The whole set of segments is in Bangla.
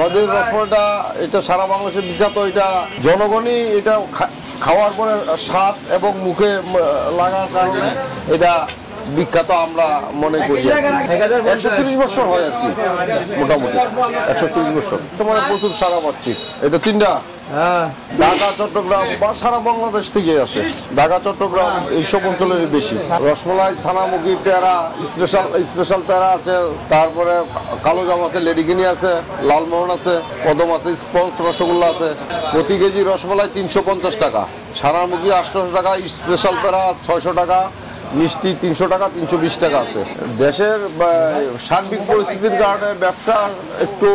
আমাদের রসমালাইটা এটা সারা বাংলাদেশে বিখ্যাত। এটা জনগণই এটা খাওয়ার পরে স্বাদ এবং মুখে লাগার কারণে এটা বিখ্যাত আমরা মনে করি। 130 বছর হয় আর কি, মোটামুটি 130 বছর। তোমার প্রচুর সারা পাচ্ছি। এটা 3টা ঢাকা, চট্টগ্রাম বা সারা বাংলাদেশ থেকে আসে। ঢাকা, চট্টগ্রাম এইসব অঞ্চলের বেশি। রসমালাই, ছানামুখী, পেয়ারা, স্পেশাল পেয়ারা আছে, তারপরে কালো জাম আছে, লেডিকিনি আছে, লালমোহন আছে, কদম আছে, স্পঞ্জ রসগোল্লা আছে। প্রতি কেজি রসমালাই 350 টাকা, ছানামুখী 800 টাকা, স্পেশাল পেয়ারা 600 টাকা, মিষ্টি 300 টাকা, 320 টাকা আছে। দেশের সার্বিক পরিস্থিতির কারণে ব্যবসা একটু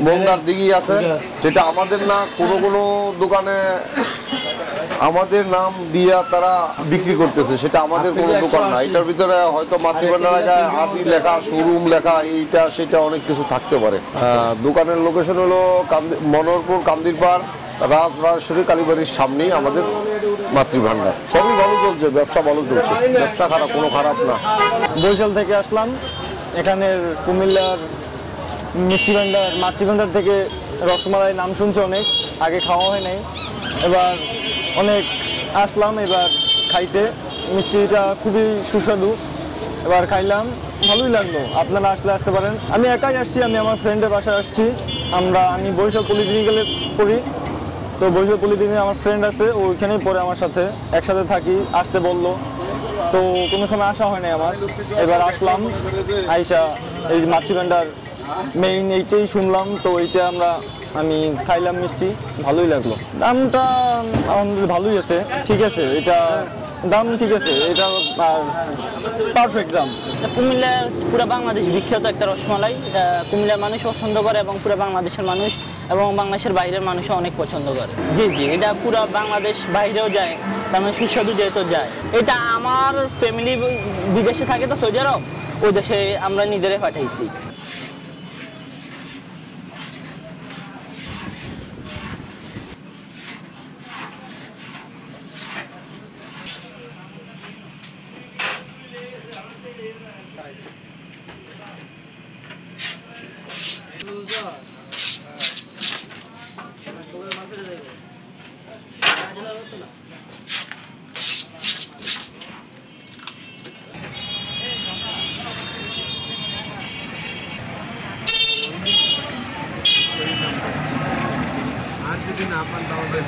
মন্দার দিকেই আছে। যেটা আমাদের না, কোনো দোকানে আমাদের নাম দিয়া তারা বিক্রি করতেছে, সেটা আমাদের কোনো দোকান না। এটার ভিতরে হয়তো মাতৃভান্ডার লেখা, আদি লেখা, শোরুম লেখা, এইটা সেটা অনেক কিছু থাকতে পারে। দোকানের লোকেশন হলো মনোহরপুর কান্দিরপাড় রাজরাজেশ্বরী কালীবাড়ির সামনেই আমাদের মাতৃভান্ডার। সবই ভালো চলছে, ব্যবসা ভালো চলছে, ব্যবসা কোনো খারাপ না। বরিশাল থেকে আসলাম, এখানের কুমিল্লার মিষ্টি ভান্ডার মাতৃভান্ডার থেকে রসমালাই নাম শুনছে অনেক, আগে খাওয়া হয় নাই, এবার অনেক আসলাম এবার খাইতে। মিষ্টিটা খুবই সুস্বাদু, এবার খাইলাম, ভালোই লাগলো। আপনারা আসতে পারেন। আমি একাই আসছি, আমি আমার ফ্রেন্ডের বাসায় আসছি। আমি বরিশাল পলিটেকনিক্যালে পড়ি, তো বরিশাল পলিটেকনিকে আমার ফ্রেন্ড আছে, ওইখানেই পড়ে আমার সাথে, একসাথে থাকি। আসতে বললো, তো কোনো সময় আসা হয় নাই আমার, এবার আসলাম। আইসা এই মাতৃভান্ডার মেইন এইটাই শুনলাম, তো এইটা আমি খাইলাম মিষ্টি, ভালোই লাগলো। দামটা আমাদের ভালোই আছে, ঠিক আছে, এটা দাম ঠিক আছে, এটা আর পারফেক্ট দাম। কুমিল্লা পুরো বাংলাদেশ বিখ্যাত একটা রসমালাই, কুমিল্লার মানুষ পছন্দ করে এবং পুরো বাংলাদেশের মানুষ এবং বাংলাদেশের বাইরের মানুষও অনেক পছন্দ করে। জি, এটা পুরো বাংলাদেশ বাইরেও যায়, তার মানে সুস্বাদু যেহেতু যায়। এটা আমার ফ্যামিলি বিদেশে থাকে, তো সৌদি আরব, ওই দেশে আমরা নিজেরাই পাঠাইছি। আর যদি না পান তাহলে